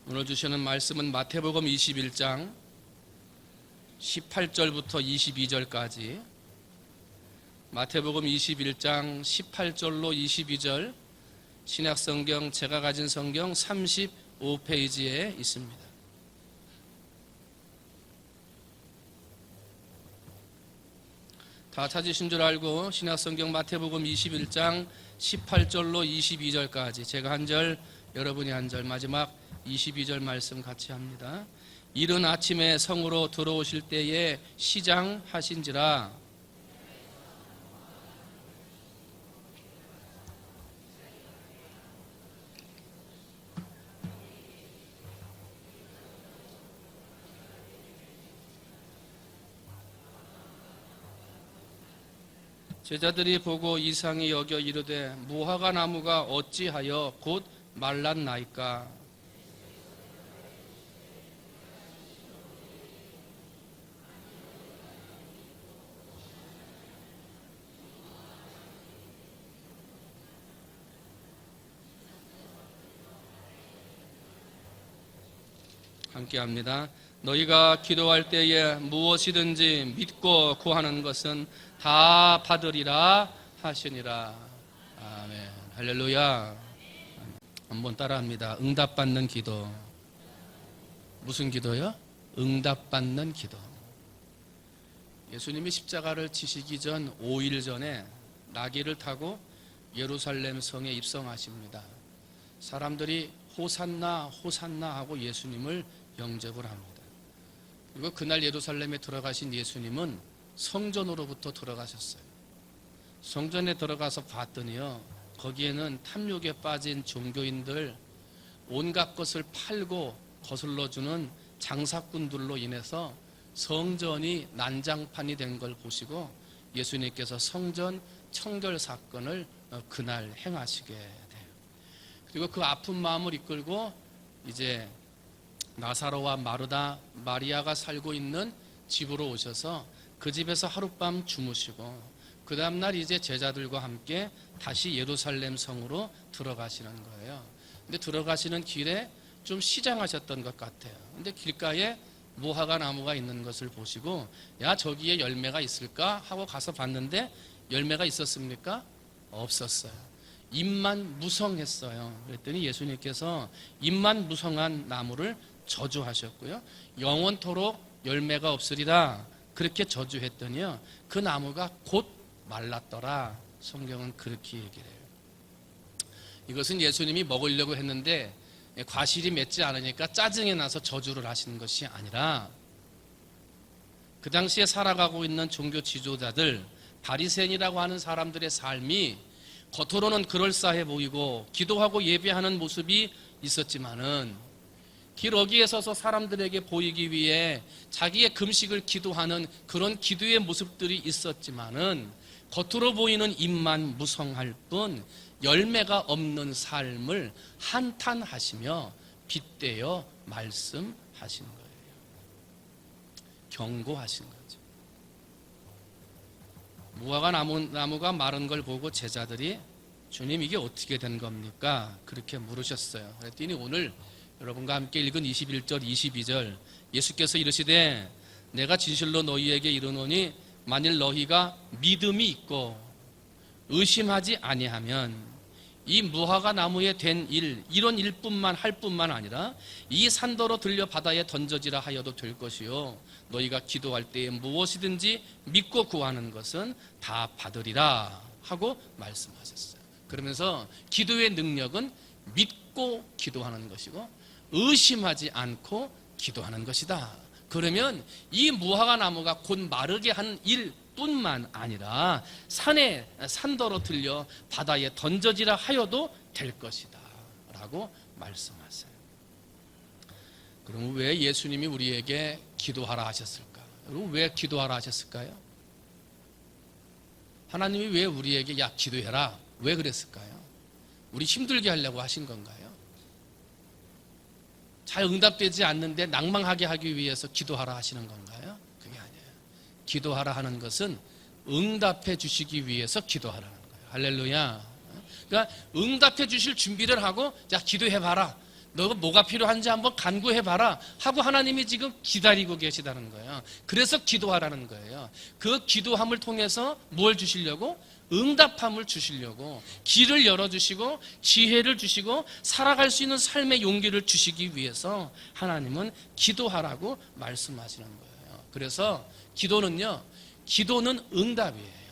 오늘 주시는 말씀은 마태복음 21장 18절부터 22절까지, 마태복음 21장 18절로 22절, 신약성경 제가 가진 성경 35페이지에 있습니다. 다 찾으신 줄 알고 신약성경 마태복음 21장 18절로 22절까지, 제가 한 절, 여러분이 한 절, 마지막 22절 말씀 같이 합니다. 이른 아침에 성으로 들어오실 때에 시장하신지라. 제자들이 보고 이상히 여겨 이르되 무화과 나무가 어찌하여 곧 말랐나이까. 함께합니다. 너희가 기도할 때에 무엇이든지 믿고 구하는 것은 다 받으리라 하시니라. 아멘. 할렐루야. 한번 따라합니다. 응답받는 기도. 무슨 기도요? 응답받는 기도. 예수님이 십자가를 지시기 전 5일 전에 나귀를 타고 예루살렘 성에 입성하십니다. 사람들이 호산나 호산나 하고 예수님을 영접을 합니다. 그리고 그날 예루살렘에 들어가신 예수님은 성전으로부터 들어가셨어요. 성전에 들어가서 봤더니요, 거기에는 탐욕에 빠진 종교인들, 온갖 것을 팔고 거슬러주는 장사꾼들로 인해서 성전이 난장판이 된 걸 보시고 예수님께서 성전 청결 사건을 그날 행하시게 돼요. 그리고 그 아픈 마음을 이끌고 이제 나사로와 마르다, 마리아가 살고 있는 집으로 오셔서 그 집에서 하룻밤 주무시고 그 다음날 이제 제자들과 함께 다시 예루살렘 성으로 들어가시는 거예요. 근데 들어가시는 길에 좀 시장하셨던 것 같아요. 근데 길가에 무화과 나무가 있는 것을 보시고 야, 저기에 열매가 있을까 하고 가서 봤는데 열매가 있었습니까? 없었어요. 잎만 무성했어요. 그랬더니 예수님께서 잎만 무성한 나무를 저주하셨고요, 영원토록 열매가 없으리라 그렇게 저주했더니요, 그 나무가 곧 말랐더라. 성경은 그렇게 얘기를 해요. 이것은 예수님이 먹으려고 했는데 과실이 맺지 않으니까 짜증이 나서 저주를 하시는 것이 아니라, 그 당시에 살아가고 있는 종교 지도자들, 바리새인이라고 하는 사람들의 삶이 겉으로는 그럴싸해 보이고 기도하고 예배하는 모습이 있었지만은 길 어귀에 서서 사람들에게 보이기 위해 자기의 금식을 기도하는 그런 기도의 모습들이 있었지만은 겉으로 보이는 입만 무성할 뿐 열매가 없는 삶을 한탄하시며 빗대어 말씀하신 거예요. 경고하신 거죠. 무화과 나무가 마른 걸 보고 제자들이 주님, 이게 어떻게 된 겁니까? 그렇게 물으셨어요. 그랬더니 오늘 여러분과 함께 읽은 21절 22절, 예수께서 이르시되 내가 진실로 너희에게 이르노니 만일 너희가 믿음이 있고 의심하지 아니하면 이 무화과 나무에 된 일, 이런 일뿐만 할 뿐만 아니라 이 산더러 들려 바다에 던져지라 하여도 될 것이요 너희가 기도할 때에 무엇이든지 믿고 구하는 것은 다 받으리라 하고 말씀하셨어요. 그러면서 기도의 능력은 믿고 기도하는 것이고 의심하지 않고 기도하는 것이다. 그러면 이 무화과 나무가 곧 마르게 한 일뿐만 아니라 산더러 들려 바다에 던져지라 하여도 될 것이다 라고 말씀하세요. 그럼 왜 예수님이 우리에게 기도하라 하셨을까? 여러분, 왜 기도하라 하셨을까요? 하나님이 왜 우리에게 야, 기도해라, 왜 그랬을까요? 우리 힘들게 하려고 하신 건가요? 잘 응답되지 않는데 낭망하게 하기 위해서 기도하라 하시는 건가요? 그게 아니에요. 기도하라 하는 것은 응답해 주시기 위해서 기도하라는 거예요. 할렐루야. 그러니까 응답해 주실 준비를 하고 자 기도해봐라. 너가 뭐가 필요한지 한번 간구해봐라 하고 하나님이 지금 기다리고 계시다는 거예요. 그래서 기도하라는 거예요. 그 기도함을 통해서 뭘 주시려고? 응답함을 주시려고 길을 열어주시고 지혜를 주시고 살아갈 수 있는 삶의 용기를 주시기 위해서 하나님은 기도하라고 말씀하시는 거예요. 그래서 기도는 응답이에요.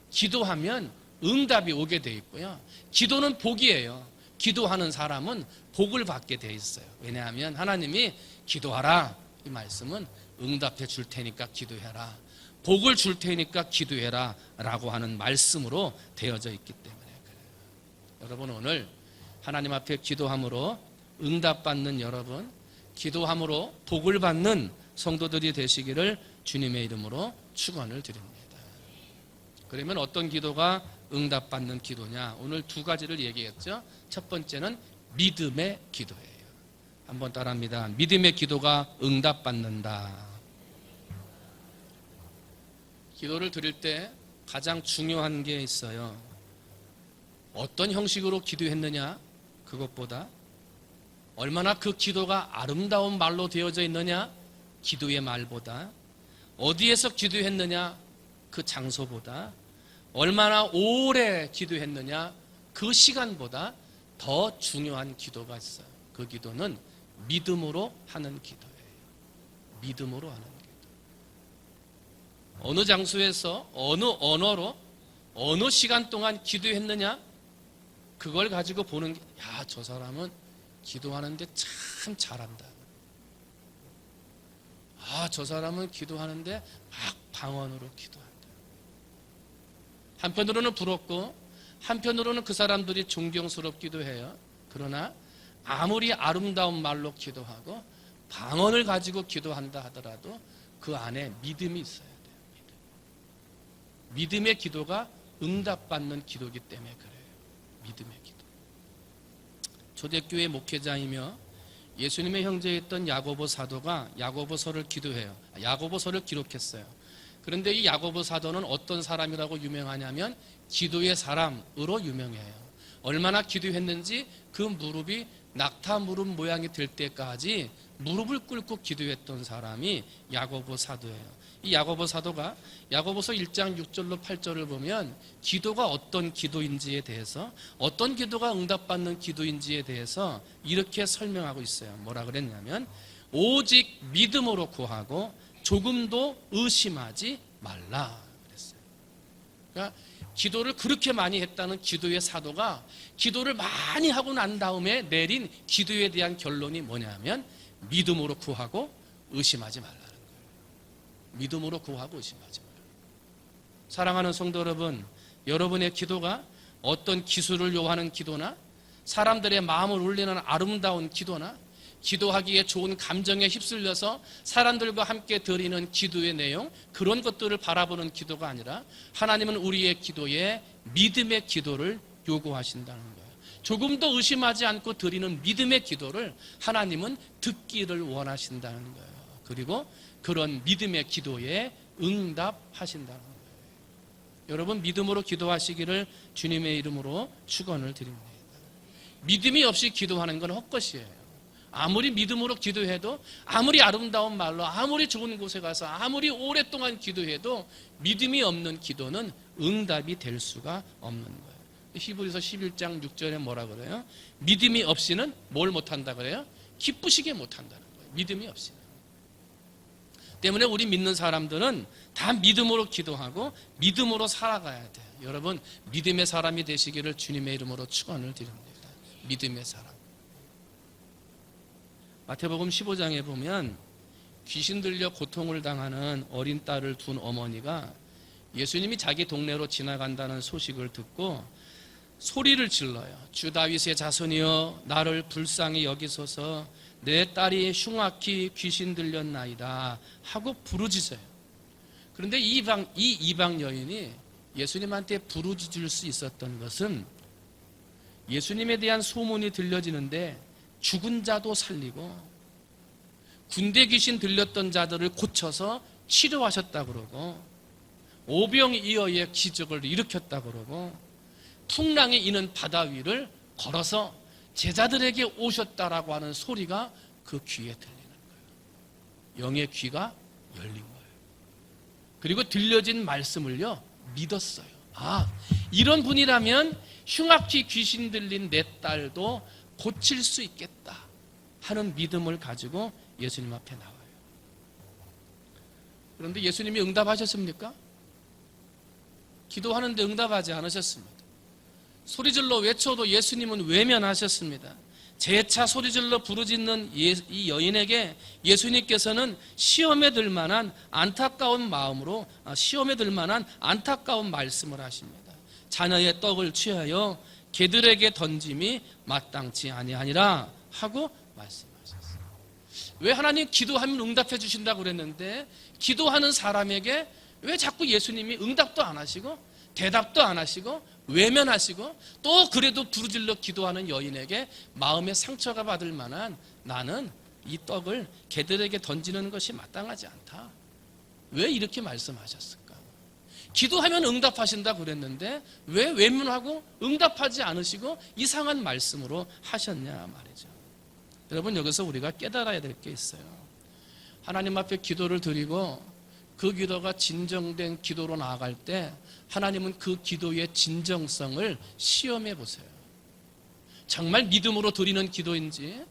기도하면 응답이 오게 돼 있고요. 기도는 복이에요. 기도하는 사람은 복을 받게 돼 있어요. 왜냐하면 하나님이 기도하라 이 말씀은 응답해 줄 테니까 기도해라, 복을 줄 테니까 기도해라 라고 하는 말씀으로 되어져 있기 때문에 그래요. 여러분 오늘 하나님 앞에 기도함으로 응답받는 여러분, 기도함으로 복을 받는 성도들이 되시기를 주님의 이름으로 축원을 드립니다. 그러면 어떤 기도가 응답받는 기도냐? 오늘 두 가지를 얘기했죠. 첫 번째는 믿음의 기도예요. 한번 따라합니다. 믿음의 기도가 응답받는다. 기도를 드릴 때 가장 중요한 게 있어요. 어떤 형식으로 기도했느냐? 그것보다 얼마나 그 기도가 아름다운 말로 되어져 있느냐? 기도의 말보다 어디에서 기도했느냐? 그 장소보다 얼마나 오래 기도했느냐? 그 시간보다 더 중요한 기도가 있어요. 그 기도는 믿음으로 하는 기도예요. 믿음으로 하는 기도. 어느 장소에서 어느 언어로 어느 시간 동안 기도했느냐? 그걸 가지고 보는 게, 야, 저 사람은 기도하는데 참 잘한다. 아, 저 사람은 기도하는데 막 방언으로 기도한다. 한편으로는 부럽고 한편으로는 그 사람들이 존경스럽기도 해요. 그러나 아무리 아름다운 말로 기도하고 방언을 가지고 기도한다 하더라도 그 안에 믿음이 있어야 돼요. 믿음의 기도가 응답받는 기도이기 때문에 그래요. 믿음의 기도. 초대교회 목회자이며 예수님의 형제였던 야고보 사도가 야고보서를 야고보서를 기록했어요. 그런데 이 야고보 사도는 어떤 사람이라고 유명하냐면 기도의 사람으로 유명해요. 얼마나 기도했는지 그 무릎이 낙타 무릎 모양이 될 때까지 무릎을 꿇고 기도했던 사람이 야고보 사도예요. 이 야고보 사도가 야고보서 1장 6절로 8절을 보면 기도가 어떤 기도인지에 대해서, 어떤 기도가 응답받는 기도인지에 대해서 이렇게 설명하고 있어요. 뭐라 그랬냐면 오직 믿음으로 구하고 조금도 의심하지 말라 그랬어요. 그러니까 기도를 그렇게 많이 했다는 기도의 사도가 기도를 많이 하고 난 다음에 내린 기도에 대한 결론이 뭐냐면 믿음으로 구하고 의심하지 말라는 거예요. 믿음으로 구하고 의심하지 말라. 사랑하는 성도 여러분, 여러분의 기도가 어떤 기술을 요하는 기도나 사람들의 마음을 울리는 아름다운 기도나 기도하기에 좋은 감정에 휩쓸려서 사람들과 함께 드리는 기도의 내용, 그런 것들을 바라보는 기도가 아니라 하나님은 우리의 기도에 믿음의 기도를 요구하신다는 거예요. 조금도 의심하지 않고 드리는 믿음의 기도를 하나님은 듣기를 원하신다는 거예요. 그리고 그런 믿음의 기도에 응답하신다는 거예요. 여러분 믿음으로 기도하시기를 주님의 이름으로 축원을 드립니다. 믿음이 없이 기도하는 건 헛것이에요. 아무리 믿음으로 기도해도, 아무리 아름다운 말로, 아무리 좋은 곳에 가서 아무리 오랫동안 기도해도 믿음이 없는 기도는 응답이 될 수가 없는 거예요. 히브리서 11장 6절에 뭐라 그래요? 믿음이 없이는 뭘 못한다 그래요? 기쁘시게 못한다는 거예요. 믿음이 없이는. 때문에 우리 믿는 사람들은 다 믿음으로 기도하고 믿음으로 살아가야 돼요. 여러분 믿음의 사람이 되시기를 주님의 이름으로 축원을 드립니다. 믿음의 사람. 마태복음 15장에 보면 귀신 들려 고통을 당하는 어린 딸을 둔 어머니가 예수님이 자기 동네로 지나간다는 소식을 듣고 소리를 질러요. 주 다윗의 자손이여 나를 불쌍히 여기소서, 내 딸이 흉악히 귀신 들렸나이다 하고 부르짖어요. 그런데 이 이방 여인이 예수님한테 부르짖을 수 있었던 것은 예수님에 대한 소문이 들려지는데 죽은 자도 살리고 군대 귀신 들렸던 자들을 고쳐서 치료하셨다 그러고 오병이어의 기적을 일으켰다 그러고 풍랑이 이는 바다 위를 걸어서 제자들에게 오셨다라고 하는 소리가 그 귀에 들리는 거예요. 영의 귀가 열린 거예요. 그리고 들려진 말씀을요 믿었어요. 아, 이런 분이라면 흉악히 귀신 들린 내 딸도 고칠 수 있겠다 하는 믿음을 가지고 예수님 앞에 나와요. 그런데 예수님이 응답하셨습니까? 기도하는데 응답하지 않으셨습니다. 소리질러 외쳐도 예수님은 외면하셨습니다. 재차 소리질러 부르짖는 이 여인에게 예수님께서는 시험에 들 만한 안타까운 마음으로 시험에 들 만한 안타까운 말씀을 하십니다. 자녀의 떡을 취하여 개들에게 던짐이 마땅치 아니하니라 하고 말씀하셨어요. 왜 하나님 기도하면 응답해 주신다고 그랬는데 기도하는 사람에게 왜 자꾸 예수님이 응답도 안 하시고 대답도 안 하시고 외면하시고 또 그래도 부르질러 기도하는 여인에게 마음의 상처가 받을 만한 나는 이 떡을 개들에게 던지는 것이 마땅하지 않다. 왜 이렇게 말씀하셨을까? 기도하면 응답하신다 그랬는데 왜 외면하고 응답하지 않으시고 이상한 말씀으로 하셨냐 말이죠. 여러분, 여기서 우리가 깨달아야 될 게 있어요. 하나님 앞에 기도를 드리고 그 기도가 진정된 기도로 나아갈 때 하나님은 그 기도의 진정성을 시험해 보세요. 정말 믿음으로 드리는 기도인지,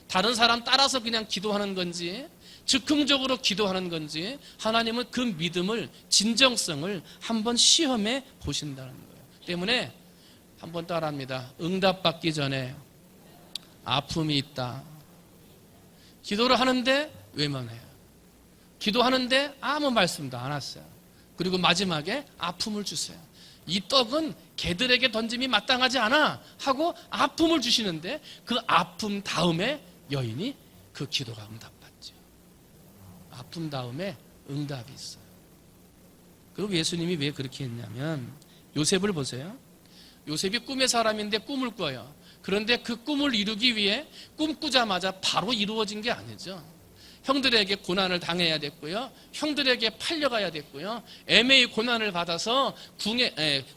다른 사람 따라서 그냥 기도하는 건지, 즉흥적으로 기도하는 건지, 하나님은 그 믿음을, 진정성을 한번 시험해 보신다는 거예요. 때문에 한번 따라합니다. 응답받기 전에 아픔이 있다. 기도를 하는데 외면해요. 기도하는데 아무 말씀도 안 하세요. 그리고 마지막에 아픔을 주세요. 이 떡은 개들에게 던짐이 마땅하지 않아 하고 아픔을 주시는데 그 아픔 다음에 여인이 그 기도가 응답받죠. 아픔 다음에 응답이 있어요. 그리고 예수님이 왜 그렇게 했냐면 요셉을 보세요. 요셉이 꿈의 사람인데 꿈을 꿔요. 그런데 그 꿈을 이루기 위해 꿈꾸자마자 바로 이루어진 게 아니죠. 형들에게 고난을 당해야 됐고요. 형들에게 팔려가야 됐고요. 애매히 고난을 받아서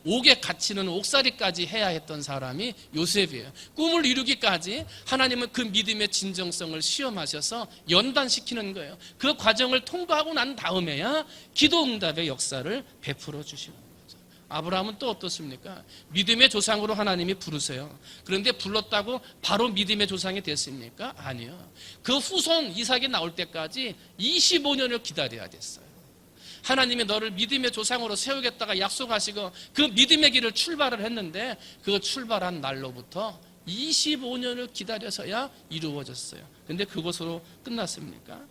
옥에 갇히는 옥살이까지 해야 했던 사람이 요셉이에요. 꿈을 이루기까지 하나님은 그 믿음의 진정성을 시험하셔서 연단시키는 거예요. 그 과정을 통과하고 난 다음에야 기도 응답의 역사를 베풀어 주시는 거예요. 아브라함은 또 어떻습니까? 믿음의 조상으로 하나님이 부르세요. 그런데 불렀다고 바로 믿음의 조상이 됐습니까? 아니요. 그 후손 이삭이 나올 때까지 25년을 기다려야 됐어요. 하나님이 너를 믿음의 조상으로 세우겠다가 약속하시고 그 믿음의 길을 출발을 했는데 그 출발한 날로부터 25년을 기다려서야 이루어졌어요. 그런데 그것으로 끝났습니까?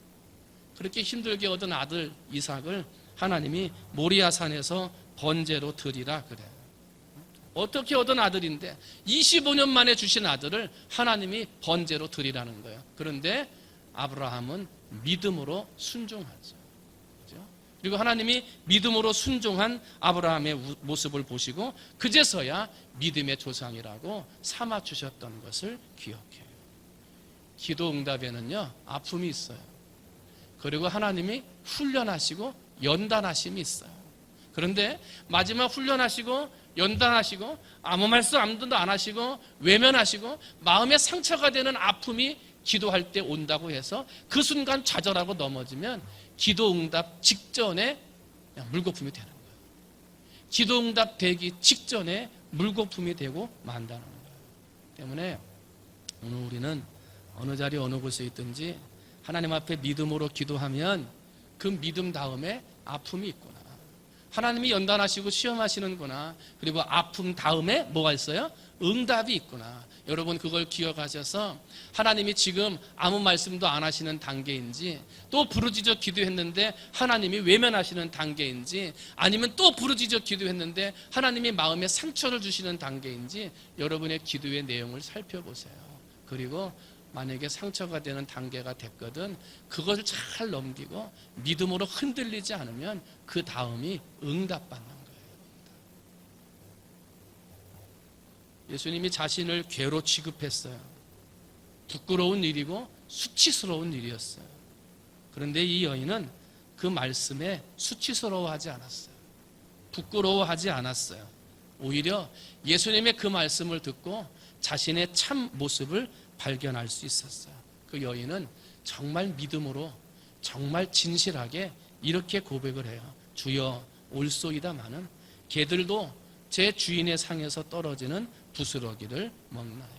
그렇게 힘들게 얻은 아들 이삭을 하나님이 모리아산에서 번제로 드리라 그래요. 어떻게 얻은 아들인데 25년 만에 주신 아들을 하나님이 번제로 드리라는 거예요. 그런데 아브라함은 믿음으로 순종하죠. 그렇죠? 그리고 하나님이 믿음으로 순종한 아브라함의 모습을 보시고 그제서야 믿음의 조상이라고 삼아 주셨던 것을 기억해요. 기도 응답에는요 아픔이 있어요. 그리고 하나님이 훈련하시고 연단하심이 있어요. 그런데 마지막 훈련하시고 연단하시고 아무 말씀도 안 하시고 외면하시고 마음에 상처가 되는 아픔이 기도할 때 온다고 해서 그 순간 좌절하고 넘어지면 기도 응답 직전에 그냥 물거품이 되는 거예요. 기도 응답 되기 직전에 물거품이 되고 만다는 거예요. 때문에 오늘 우리는 어느 자리 어느 곳에 있든지 하나님 앞에 믿음으로 기도하면 그 믿음 다음에 아픔이 있구나. 하나님이 연단하시고 시험하시는구나. 그리고 아픔 다음에 뭐가 있어요? 응답이 있구나. 여러분 그걸 기억하셔서 하나님이 지금 아무 말씀도 안 하시는 단계인지 또 부르짖어 기도했는데 하나님이 외면하시는 단계인지 아니면 또 부르짖어 기도했는데 하나님이 마음에 상처를 주시는 단계인지 여러분의 기도의 내용을 살펴보세요. 그리고 만약에 상처가 되는 단계가 됐거든 그것을 잘 넘기고 믿음으로 흔들리지 않으면 그 다음이 응답받는 거예요. 예수님이 자신을 괴로 취급했어요. 부끄러운 일이고 수치스러운 일이었어요. 그런데 이 여인은 그 말씀에 수치스러워하지 않았어요. 부끄러워하지 않았어요. 오히려 예수님의 그 말씀을 듣고 자신의 참 모습을 발견할 수 있었어요. 그 여인은 정말 믿음으로 정말 진실하게 이렇게 고백을 해요. 주여 올소이다마는 개들도 제 주인의 상에서 떨어지는 부스러기를 먹나이다.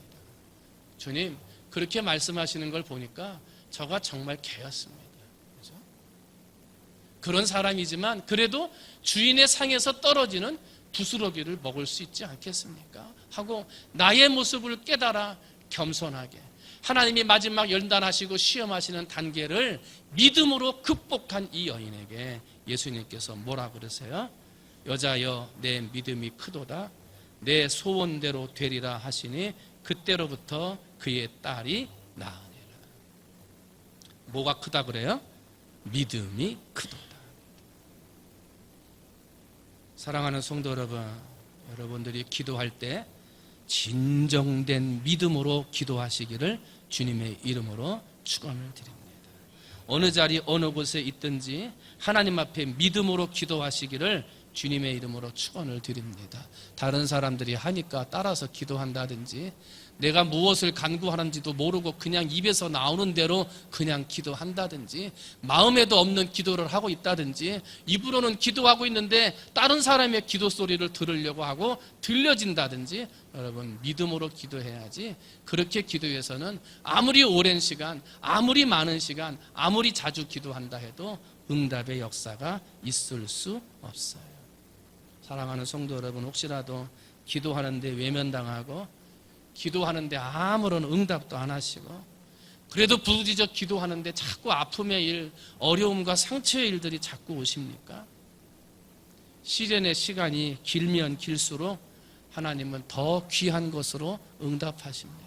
주님, 그렇게 말씀하시는 걸 보니까 저가 정말 개였습니다. 그렇죠? 그런 사람이지만 그래도 주인의 상에서 떨어지는 부스러기를 먹을 수 있지 않겠습니까? 하고 나의 모습을 깨달아 겸손하게 하나님이 마지막 연단하시고 시험하시는 단계를 믿음으로 극복한 이 여인에게 예수님께서 뭐라 그러세요? 여자여 내 믿음이 크도다 내 소원대로 되리라 하시니 그때로부터 그의 딸이 나으니라. 뭐가 크다 그래요? 믿음이 크도다. 사랑하는 성도 여러분, 여러분들이 기도할 때 진정된 믿음으로 기도하시기를 주님의 이름으로 축원을 드립니다. 어느 자리 어느 곳에 있든지 하나님 앞에 믿음으로 기도하시기를 주님의 이름으로 축원을 드립니다. 다른 사람들이 하니까 따라서 기도한다든지 내가 무엇을 간구하는지도 모르고 그냥 입에서 나오는 대로 그냥 기도한다든지 마음에도 없는 기도를 하고 있다든지 입으로는 기도하고 있는데 다른 사람의 기도 소리를 들으려고 하고 들려진다든지 여러분 믿음으로 기도해야지. 그렇게 기도해서는 아무리 오랜 시간 아무리 많은 시간 아무리 자주 기도한다 해도 응답의 역사가 있을 수 없어요. 사랑하는 성도 여러분, 혹시라도 기도하는데 외면당하고 기도하는데 아무런 응답도 안 하시고 그래도 부르짖어 기도하는데 자꾸 아픔의 일, 어려움과 상처의 일들이 자꾸 오십니까? 시련의 시간이 길면 길수록 하나님은 더 귀한 것으로 응답하십니다.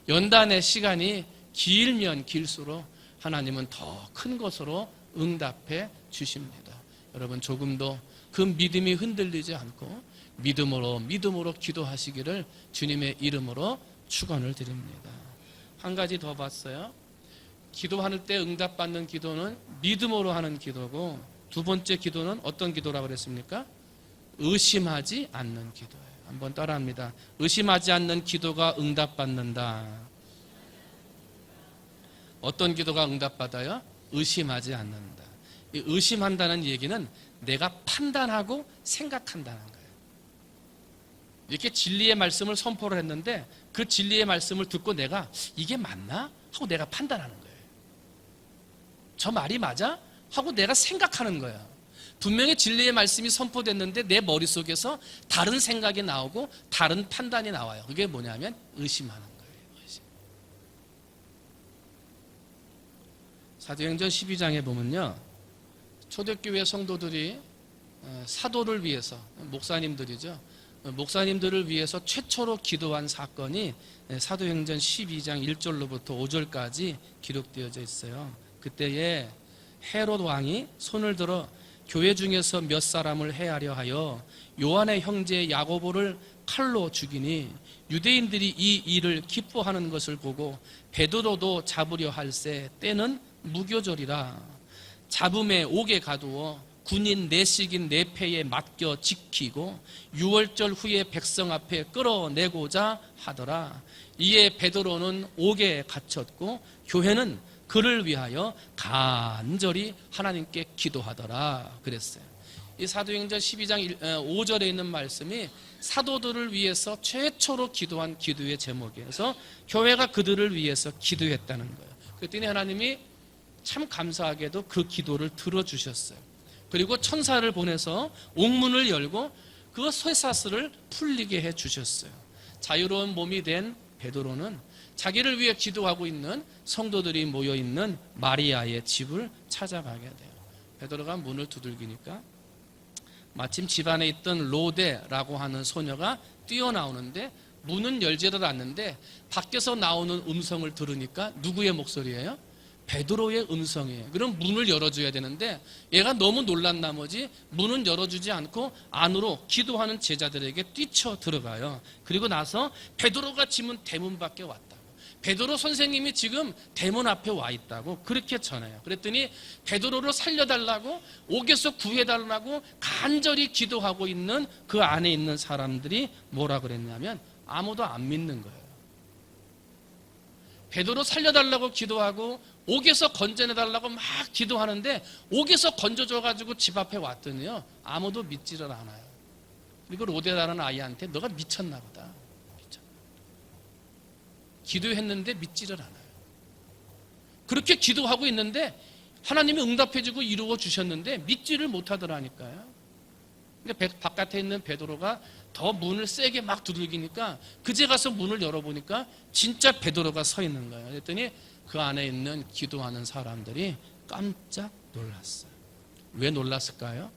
연단의 시간이 길면 길수록 하나님은 더 큰 것으로 응답해 주십니다. 여러분 조금도 그 믿음이 흔들리지 않고 믿음으로 기도하시기를 주님의 이름으로 축원을 드립니다. 한 가지 더 봤어요. 기도할 때 응답받는 기도는 믿음으로 하는 기도고 두 번째 기도는 어떤 기도라고 그랬습니까? 의심하지 않는 기도예요. 한번 따라합니다. 의심하지 않는 기도가 응답받는다. 어떤 기도가 응답받아요? 의심하지 않는다. 이 의심한다는 얘기는 내가 판단하고 생각한다는 거예요. 이렇게 진리의 말씀을 선포를 했는데 그 진리의 말씀을 듣고 내가 이게 맞나? 하고 내가 판단하는 거예요. 저 말이 맞아? 하고 내가 생각하는 거예요. 분명히 진리의 말씀이 선포됐는데 내 머릿속에서 다른 생각이 나오고 다른 판단이 나와요. 그게 뭐냐면 의심하는 거예요. 의심. 사도행전 12장에 보면요, 초대교회 성도들이 사도를 위해서, 목사님들이죠, 목사님들을 위해서 최초로 기도한 사건이 사도행전 12장 1절로부터 5절까지 기록되어져 있어요. 그때에 헤롯 왕이 손을 들어 교회 중에서 몇 사람을 해하려 하여 요한의 형제 야고보를 칼로 죽이니 유대인들이 이 일을 기뻐하는 것을 보고 베드로도 잡으려 할새 때는 무교절이라 잡음에 옥에 가두어 군인 내식인 내패에 맡겨 지키고 6월절 후에 백성 앞에 끌어내고자 하더라. 이에 베드로는 옥에 갇혔고 교회는 그를 위하여 간절히 하나님께 기도하더라 그랬어요. 이 사도행전 12장 5절에 있는 말씀이 사도들을 위해서 최초로 기도한 기도의 제목이어서 교회가 그들을 위해서 기도했다는 거예요. 그랬더니 하나님이 참 감사하게도 그 기도를 들어주셨어요. 그리고 천사를 보내서 옥문을 열고 그 쇠사슬을 풀리게 해주셨어요. 자유로운 몸이 된 베드로는 자기를 위해 기도하고 있는 성도들이 모여있는 마리아의 집을 찾아가게 돼요. 베드로가 문을 두들기니까 마침 집안에 있던 로데라고 하는 소녀가 뛰어나오는데 문은 열지를 않는데 밖에서 나오는 음성을 들으니까 누구의 목소리예요? 베드로의 음성이에요. 그럼 문을 열어줘야 되는데 얘가 너무 놀란 나머지 문은 열어주지 않고 안으로 기도하는 제자들에게 뛰쳐 들어가요. 그리고 나서 베드로가 지문 대문 밖에 왔다고, 베드로 선생님이 지금 대문 앞에 와 있다고 그렇게 전해요. 그랬더니 베드로를 살려달라고, 옥에서 구해달라고 간절히 기도하고 있는 그 안에 있는 사람들이 뭐라 그랬냐면 아무도 안 믿는 거예요. 베드로 살려달라고 기도하고 옥에서 건져내달라고 막 기도하는데 옥에서 건져줘가지고 집 앞에 왔더니요 아무도 믿지를 않아요. 그리고 로데라는 아이한테 너가 미쳤나 보다. 기도했는데 믿지를 않아요. 그렇게 기도하고 있는데 하나님이 응답해주고 이루어 주셨는데 믿지를 못하더라니까요. 그러니까 바깥에 있는 베드로가 더 문을 세게 막 두들기니까 그제 가서 문을 열어보니까 진짜 베드로가 서 있는 거예요. 그랬더니 그 안에 있는 기도하는 사람들이 깜짝 놀랐어요. 왜 놀랐을까요?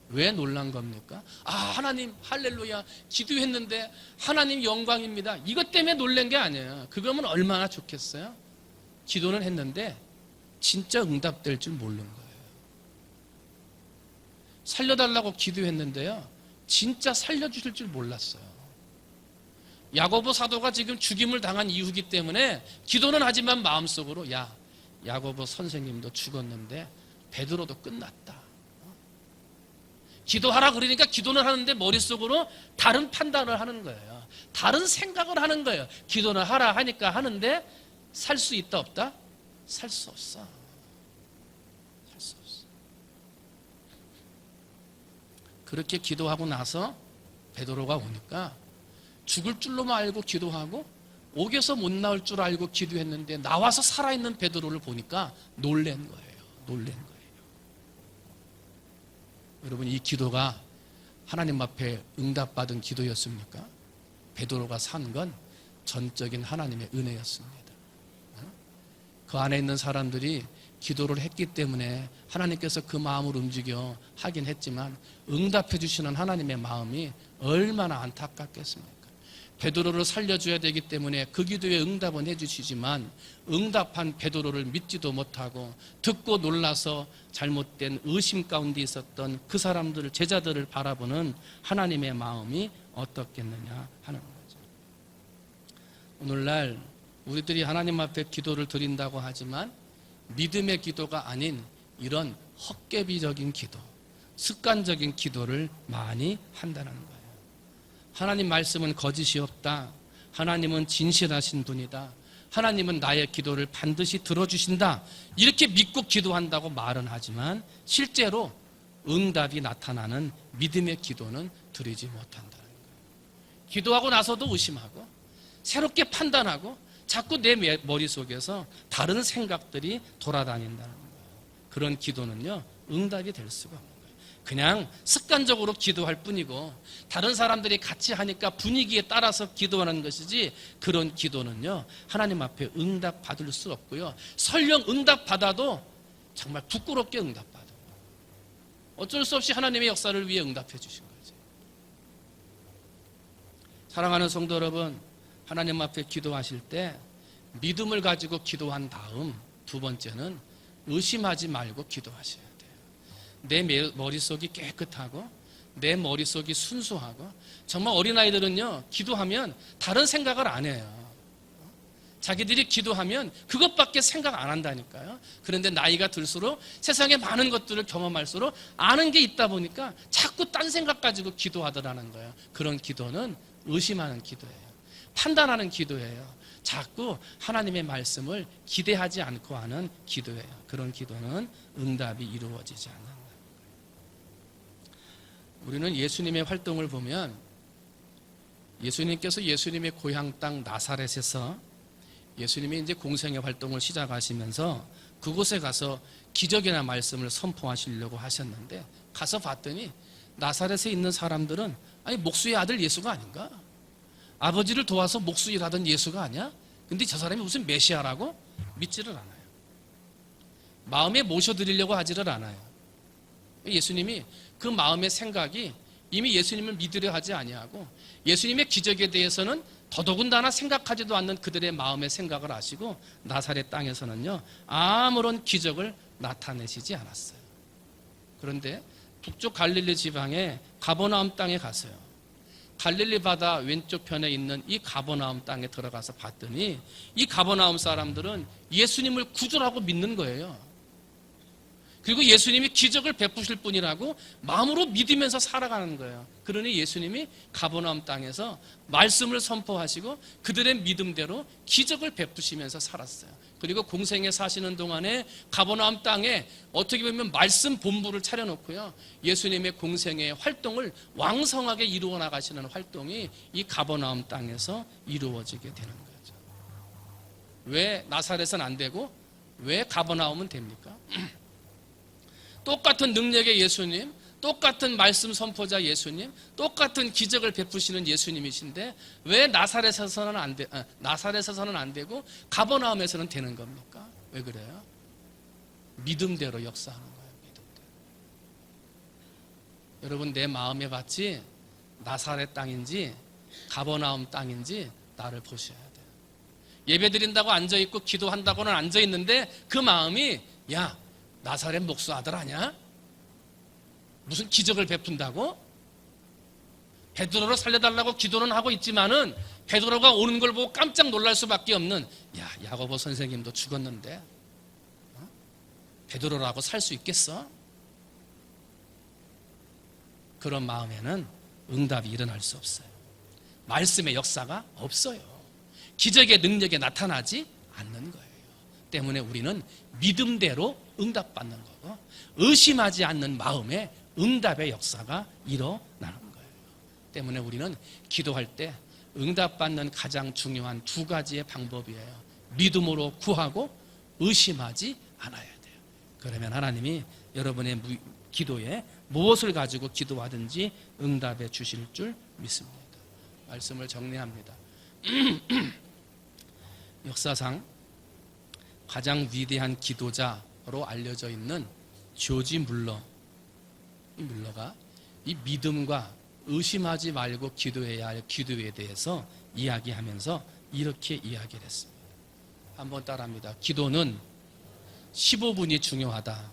왜 놀란 겁니까? 하나님 할렐루야 기도했는데 하나님 영광입니다. 이것 때문에 놀란 게 아니에요. 그거면 얼마나 좋겠어요? 기도는 했는데 진짜 응답될 줄 모르는 거예요. 살려달라고 기도했는데요 진짜 살려주실 줄 몰랐어요. 야고보 사도가 지금 죽임을 당한 이후기 때문에 기도는 하지만 마음속으로 야고보 선생님도 죽었는데 베드로도 끝났다. 기도하라 그러니까 기도는 하는데 머릿속으로 다른 판단을 하는 거예요. 다른 생각을 하는 거예요. 기도는 하라 하니까 하는데 살 수 있다 없다? 살 수 없어. 살 수 없어. 그렇게 기도하고 나서 베드로가 오니까 죽을 줄로만 알고 기도하고 옥에서 못 나올 줄 알고 기도했는데 나와서 살아있는 베드로를 보니까 놀란 거예요. 놀란 거예요. 여러분 이 기도가 하나님 앞에 응답받은 기도였습니까? 베드로가 산 건 전적인 하나님의 은혜였습니다. 그 안에 있는 사람들이 기도를 했기 때문에 하나님께서 그 마음을 움직여 하긴 했지만 응답해 주시는 하나님의 마음이 얼마나 안타깝겠습니까? 베드로를 살려줘야 되기 때문에 그 기도에 응답은 해주시지만 응답한 베드로를 믿지도 못하고 듣고 놀라서 잘못된 의심 가운데 있었던 그 사람들을 제자들을 바라보는 하나님의 마음이 어떻겠느냐 하는 거죠. 오늘날 우리들이 하나님 앞에 기도를 드린다고 하지만 믿음의 기도가 아닌 이런 헛개비적인 기도, 습관적인 기도를 많이 한다는 거예요. 하나님 말씀은 거짓이 없다. 하나님은 진실하신 분이다. 하나님은 나의 기도를 반드시 들어주신다. 이렇게 믿고 기도한다고 말은 하지만 실제로 응답이 나타나는 믿음의 기도는 드리지 못한다는 거예요. 기도하고 나서도 의심하고 새롭게 판단하고 자꾸 내 머릿속에서 다른 생각들이 돌아다닌다는 거예요. 그런 기도는요 응답이 될 수가 없는 거예요. 그냥 습관적으로 기도할 뿐이고 다른 사람들이 같이 하니까 분위기에 따라서 기도하는 것이지 그런 기도는요 하나님 앞에 응답 받을 수 없고요 설령 응답 받아도 정말 부끄럽게 응답 받아요. 어쩔 수 없이 하나님의 역사를 위해 응답해 주신 거죠. 사랑하는 성도 여러분, 하나님 앞에 기도하실 때 믿음을 가지고 기도한 다음 두 번째는 의심하지 말고 기도하셔야 돼요. 내 머릿속이 깨끗하고 내 머릿속이 순수하고 정말 어린아이들은요 기도하면 다른 생각을 안 해요. 자기들이 기도하면 그것밖에 생각 안 한다니까요. 그런데 나이가 들수록 세상에 많은 것들을 경험할수록 아는 게 있다 보니까 자꾸 딴 생각 가지고 기도하더라는 거예요. 그런 기도는 의심하는 기도예요. 판단하는 기도예요. 자꾸 하나님의 말씀을 기대하지 않고 하는 기도예요. 그런 기도는 응답이 이루어지지 않는다. 우리는 예수님의 활동을 보면 예수님께서 예수님의 고향 땅 나사렛에서 예수님이 이제 공생의 활동을 시작하시면서 그곳에 가서 기적이나 말씀을 선포하시려고 하셨는데 가서 봤더니 나사렛에 있는 사람들은 아니 목수의 아들 예수가 아닌가? 아버지를 도와서 목수 일하던 예수가 아니야? 근데 저 사람이 무슨 메시아라고? 믿지를 않아요. 마음에 모셔드리려고 하지를 않아요. 예수님이 그 마음의 생각이 이미 예수님을 믿으려 하지 아니하고 예수님의 기적에 대해서는 더더군다나 생각하지도 않는 그들의 마음의 생각을 아시고 나사렛 땅에서는요 아무런 기적을 나타내시지 않았어요. 그런데 북쪽 갈릴리 지방의 가버나움 땅에 가서요 갈릴리 바다 왼쪽 편에 있는 이 가버나움 땅에 들어가서 봤더니 이 가버나움 사람들은 예수님을 구주라고 믿는 거예요. 그리고 예수님이 기적을 베푸실 분이라고 마음으로 믿으면서 살아가는 거예요. 그러니 예수님이 가버나움 땅에서 말씀을 선포하시고 그들의 믿음대로 기적을 베푸시면서 살았어요. 그리고 공생에 사시는 동안에 가버나움 땅에 어떻게 보면 말씀 본부를 차려놓고요, 예수님의 공생의 활동을 왕성하게 이루어 나가시는 활동이 이 가버나움 땅에서 이루어지게 되는 거죠. 왜 나사렛은 안 되고 왜 가버나움은 됩니까? 똑같은 능력의 예수님, 똑같은 말씀 선포자 예수님, 똑같은 기적을 베푸시는 예수님이신데 왜 나사렛에서는 안 되고 가버나움에서는 되는 겁니까? 왜 그래요? 믿음대로 역사하는 거예요. 믿음대로. 여러분, 내 마음의 밭이 나사렛 땅인지 가버나움 땅인지 나를 보셔야 돼요. 예배 드린다고 앉아있고 기도한다고는 앉아있는데 그 마음이 야, 나사렛 목수 아들 아냐? 무슨 기적을 베푼다고? 베드로를 살려달라고 기도는 하고 있지만은 베드로가 오는 걸 보고 깜짝 놀랄 수밖에 없는, 야, 야고보 선생님도 죽었는데 베드로라고 살 수 있겠어? 그런 마음에는 응답이 일어날 수 없어요. 말씀의 역사가 없어요. 기적의 능력이 나타나지 않는 거예요. 때문에 우리는 믿음대로 응답받는 거고 의심하지 않는 마음에 응답의 역사가 일어나는 거예요. 때문에 우리는 기도할 때 응답받는 가장 중요한 두 가지의 방법이에요. 믿음으로 구하고 의심하지 않아야 돼요. 그러면 하나님이 여러분의 기도에 무엇을 가지고 기도하든지 응답해 주실 줄 믿습니다. 말씀을 정리합니다. 역사상 가장 위대한 기도자로 알려져 있는 조지 물러, 이 물러가 이 믿음과 의심하지 말고 기도해야 할 기도에 대해서 이야기하면서 이렇게 이야기를 했습니다. 한번 따라합니다. 기도는 15분이 중요하다.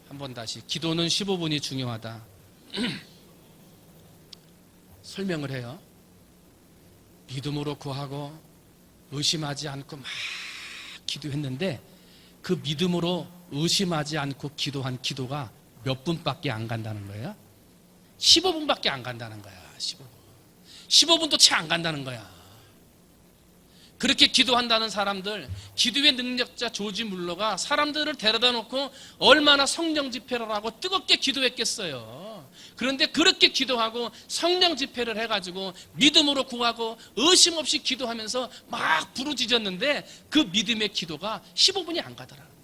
한번 다시. 기도는 15분이 중요하다. 설명을 해요. 믿음으로 구하고 의심하지 않고 막 기도했는데 그 믿음으로 의심하지 않고 기도한 기도가 몇 분밖에 안 간다는 거예요? 15분밖에 안 간다는 거야. 15분도 채 안 간다는 거야. 그렇게 기도한다는 사람들, 기도의 능력자 조지 물러가 사람들을 데려다 놓고 얼마나 성령 집회를 하고 뜨겁게 기도했겠어요. 그런데 그렇게 기도하고 성령 집회를 해가지고 믿음으로 구하고 의심 없이 기도하면서 막 부르짖었는데 그 믿음의 기도가 15분이 안 가더라는 거예요.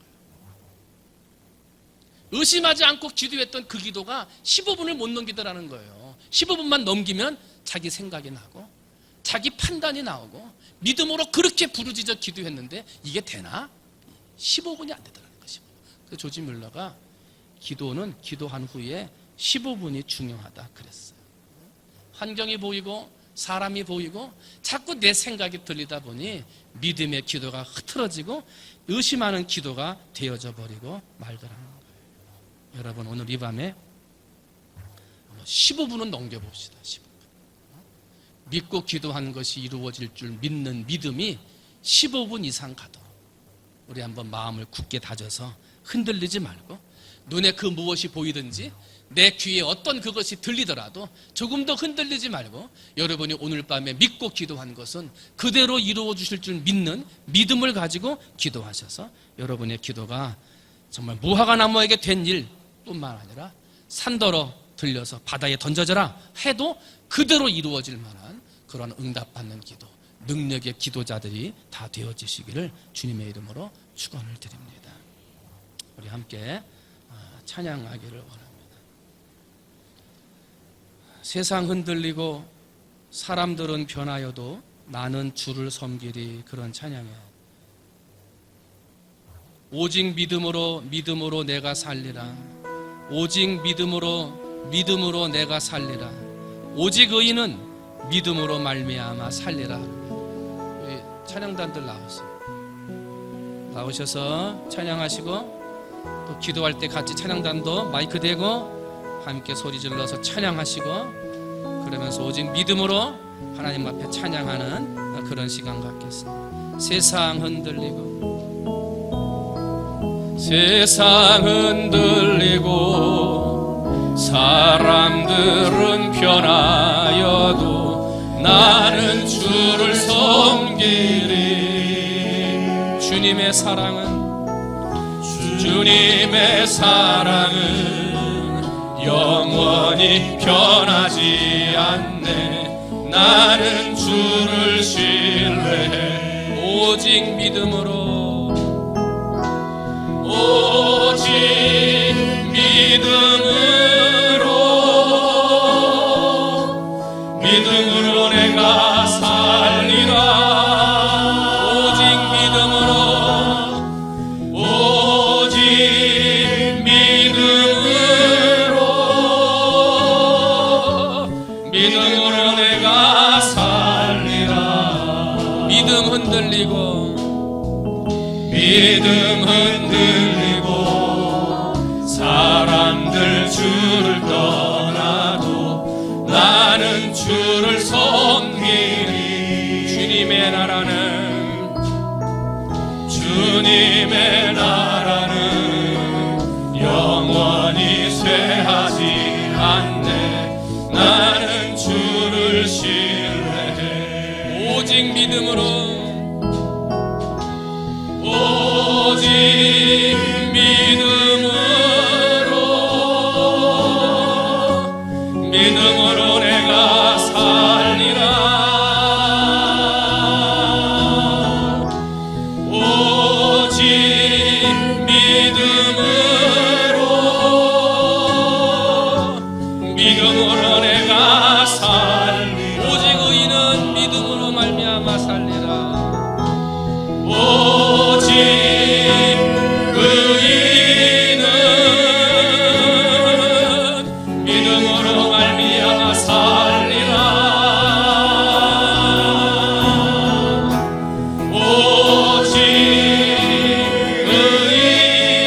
의심하지 않고 기도했던 그 기도가 15분을 못 넘기더라는 거예요. 15분만 넘기면 자기 생각이 나고 자기 판단이 나오고 믿음으로 그렇게 부르짖어 기도했는데 이게 되나? 15분이 안 되더라는 것이고. 그래서 조지 물러가 기도는 기도한 후에 15분이 중요하다 그랬어요. 환경이 보이고 사람이 보이고 자꾸 내 생각이 들리다 보니 믿음의 기도가 흐트러지고 의심하는 기도가 되어져 버리고 말더라는 거예요. 여러분, 오늘 이 밤에 15분은 넘겨봅시다. 15분. 믿고 기도하는 것이 이루어질 줄 믿는 믿음이 15분 이상 가도록 우리 한번 마음을 굳게 다져서 흔들리지 말고, 눈에 그 무엇이 보이든지 내 귀에 어떤 그것이 들리더라도 조금 더 흔들리지 말고, 여러분이 오늘 밤에 믿고 기도한 것은 그대로 이루어 주실 줄 믿는 믿음을 가지고 기도하셔서 여러분의 기도가 정말 무화과 나무에게 된 일뿐만 아니라 산더러 들려서 바다에 던져져라 해도 그대로 이루어질 만한 그런 응답받는 기도, 능력의 기도자들이 다 되어지시기를 주님의 이름으로 축원을 드립니다. 우리 함께 찬양하기를 원합니다. 세상 흔들리고 사람들은 변하여도 나는 주를 섬기리. 그런 찬양이에요. 오직 믿음으로 내가 살리라. 오직 믿음으로 내가 살리라. 오직 의인은 믿음으로 말미암아 살리라. 우리 찬양단들 나오셔서 찬양하시고, 또 기도할 때 같이 찬양단도 마이크 대고 함께 소리 질러서 찬양하시고, 그러면서 오직 믿음으로 하나님 앞에 찬양하는 그런 시간 갖겠습니다. 세상 흔들리고 사람들은 변하여도 나는 주를 섬기리. 주님의 사랑은 영원히 변하지 않네. 나는 주를 신뢰해. 오직 믿음으로 내가 살리라. 믿음으로 내가 살리라. 믿음 흔들리고 사람들 주를 떠나도 나는 주를 섬기리. 주님의 나라는 영원히 쇠하지 않네. 나는 주를 신뢰해. 오직 믿음으로 내가 살리라. 오직 믿음으로 내가 살리라. 오직 의인은 믿음으로 말미암아 살리라. 오직 의인은 믿음으로 말미암아 살리라. 오직 의인은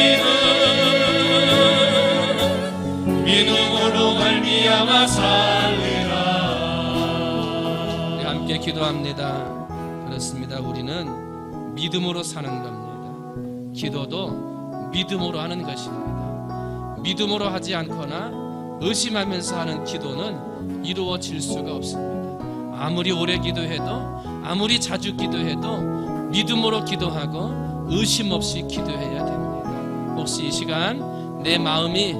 믿음으로 말미암아 살리라. 네, 함께 기도합니다. 그렇습니다. 우리는 믿음으로 사는 겁니다. 기도도 믿음으로 하는 것입니다. 믿음으로 하지 않거나 의심하면서 하는 기도는 이루어질 수가 없습니다. 아무리 오래 기도해도, 아무리 자주 기도해도 믿음으로 기도하고 의심 없이 기도해야 됩니다. 혹시 이 시간 내 마음이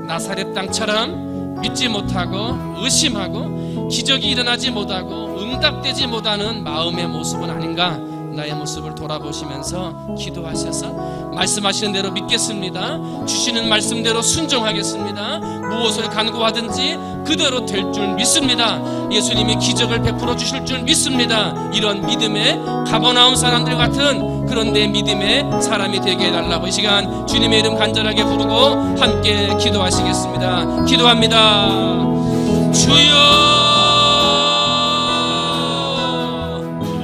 나사렛 땅처럼 믿지 못하고 의심하고 기적이 일어나지 못하고 응답되지 못하는 마음의 모습은 아닌가? 나의 모습을 돌아보시면서 기도하셔서 말씀하시는 대로 믿겠습니다. 주시는 말씀대로 순종하겠습니다. 무엇을 간구하든지 그대로 될 줄 믿습니다. 예수님이 기적을 베풀어 주실 줄 믿습니다. 이런 믿음의 가버나움 사람들 같은 그런 내 믿음의 사람이 되게 해달라고 이 시간 주님의 이름 간절하게 부르고 함께 기도하시겠습니다. 기도합니다. 주여,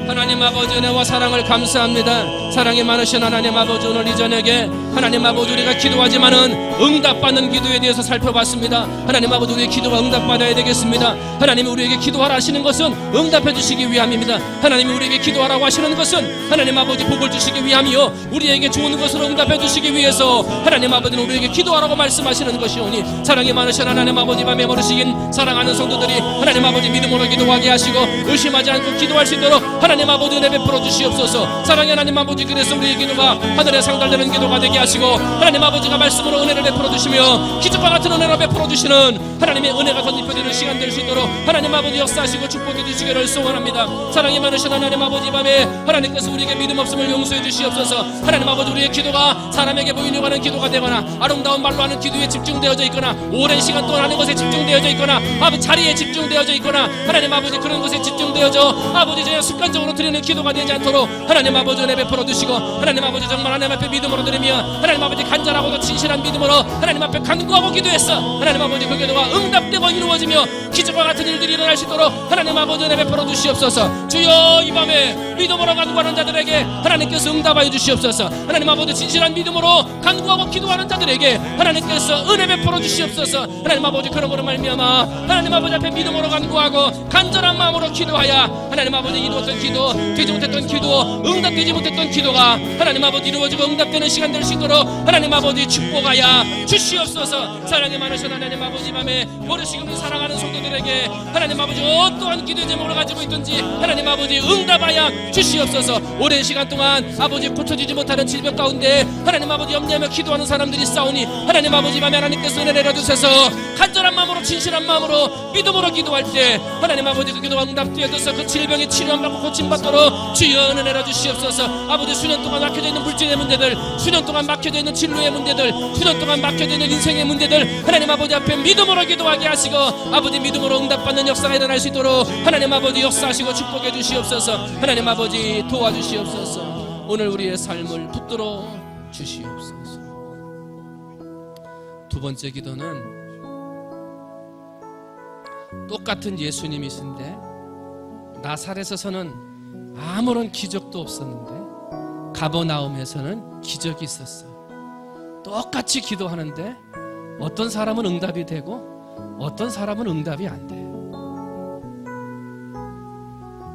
하나님 아버지 은혜와 사랑을 감사합니다. 사랑이 많으신 하나님 아버지, 오늘 이 저녁에 하나님 아버지 우리가 기도하지만은 응답받는 기도에 대해서 살펴봤습니다. 하나님 아버지 우리의 기도가 응답받아야 되겠습니다. 하나님이 우리에게 기도하라 하시는 것은 응답해 주시기 위함입니다. 하나님이 우리에게 기도하라고 하시는 것은 하나님 아버지 복을 주시기 위함이요 우리에게 좋은 것으로 응답해 주시기 위해서 하나님 아버지는 우리에게 기도하라고 말씀하시는 것이오니, 사랑이 많으신 하나님 아버지 밤에 모르시긴 사랑하는 성도들이 하나님 아버지 믿음으로 기도하게 하시고 의심하지 않고 기도할 수 있도록 하나님 아버지 은혜 베풀어 주시옵소서. 사랑의 하나님 아버지, 그래서 우리의 기도가 하늘에 상달되는 기도가 되게 하시고 하나님 아버지가 말씀으로 은혜를 베풀어 주시며 기적과 같은 은혜를 베풀어 주시는 하나님의 은혜가 건립되는 시간 될 수 있도록 하나님 아버지 역사하시고 축복해 주시기를 소원합니다. 사랑이 많으신 하나님 아버지 밤에 하나님께서 우리에게 믿음 없음을 용서해 주시옵소서. 하나님 아버지 우리의 기도가 사람에게 보이려고 하는 기도가 되거나 아름다운 말로 하는 기도에 집중되어져 있거나 오랜 시간 동안 하는 것에 집중되어져 있거나 아버지 자리에 집중되어져 있거나 하나님 아버지 그런 것에 집중되어져 아버지 제가 습관적으로 드리는 기도가 되지 않도록 하나님 아버지 은혜 베풀어 주시고, 하나님 아버지 정말 하나님 앞에 믿음으로 드리며 하나님 아버지 간절하고도 진실한 믿음으로 하나님 앞에 간구하고 기도했어 하나님 아버지 그 기도가 응답되고 이루어지며 기적과 같은 일들이 일어날 수 있도록 하나님 아버지 은혜 베풀어 주시옵소서. 주여, 이 밤에 믿음으로 간구하는 자들에게 하나님께서 응답하여 주시옵소서. 하나님 아버지 진실한 믿음으로 간구하고 기도하는 자들에게 하나님께서 은혜 베풀어 주시옵소서. 하나님 아버지 그러므로 말미암아 하나님 아버지 앞에 믿음으로 간구하고 간절한 마음으로 기도하여 하나님 아버지 이루었던 기도, 되지 못했던 기도, 응답되지 못했던 기도가 하나님 아버지 이루어지고 응답되는 시간 될 수 있도록 하나님 아버지 축복하여 주시옵소서. 사랑이 많으신 하나님 아버지, 밤에 모르시고 사랑하는 성도들에게 하나님 아버지 어떠한 기도 제목을 가지고 있든지 하나님 아버지 응답하여 주시옵소서. 오랜 시간 동안 아버지 고쳐지지 못하는 질병 가운데 하나님 아버지 염려하며 기도하는 사람들이 싸우니 하나님 아버지 밤에 하나님께서 은혜 내려주셔서 간절한 마음으로 진실한 마음으로 믿음으로 기도할 때 하나님 아버지 그 기도가 응답되어져서 그 질병의 치료받고 고침받도록 주여 은혜 내려주시옵소서. 아버지 수년 동안 막혀져 있는 물질의 문제들, 수년 동안 막혀져 있는 진로의 문제들, 수년 동안 막혀져 있는 인생의 문제들 하나님 아버지 앞에 믿음으로 기도하게 하시고 아버지 믿음으로 응답받는 역사가 일어날 수 있도록 하나님 아버지 역사하시고 축복해 주시옵소서. 하나님 아버지 도와주시옵소서. 오늘 우리의 삶을 붙들어 주시옵소서. 두 번째 기도는 똑같은 예수님이신데 나사렛에서는 아무런 기적도 없었는데 가버나움에서는 기적이 있었어요. 똑같이 기도하는데 어떤 사람은 응답이 되고 어떤 사람은 응답이 안 돼요.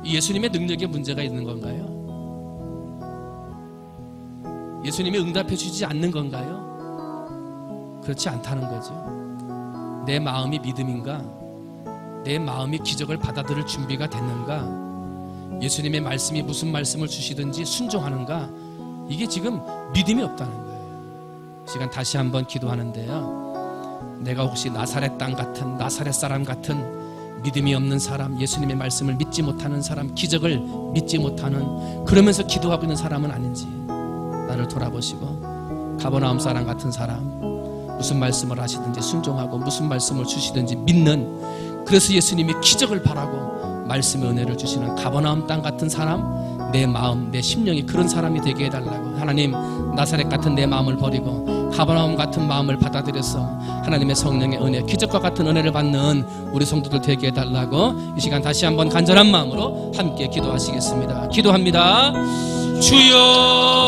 예수님의 능력에 문제가 있는 건가요? 예수님이 응답해 주지 않는 건가요? 그렇지 않다는 거죠. 내 마음이 믿음인가? 내 마음이 기적을 받아들일 준비가 됐는가? 예수님의 말씀이 무슨 말씀을 주시든지 순종하는가? 이게 지금 믿음이 없다는 거예요. 이 시간 다시 한번 기도하는데요, 내가 혹시 나사렛 땅 같은, 나사렛 사람 같은 믿음이 없는 사람, 예수님의 말씀을 믿지 못하는 사람, 기적을 믿지 못하는, 그러면서 기도하고 있는 사람은 아닌지 나를 돌아보시고, 가버나움 사람 같은 사람, 무슨 말씀을 하시든지 순종하고 무슨 말씀을 주시든지 믿는, 그래서 예수님이 기적을 바라고 말씀의 은혜를 주시는 가버나움 땅 같은 사람, 내 마음, 내 심령이 그런 사람이 되게 해달라고. 하나님, 나사렛 같은 내 마음을 버리고 가버나움 같은 마음을 받아들여서 하나님의 성령의 은혜, 기적과 같은 은혜를 받는 우리 성도들 되게 해달라고 이 시간 다시 한번 간절한 마음으로 함께 기도하시겠습니다. 기도합니다. 주여,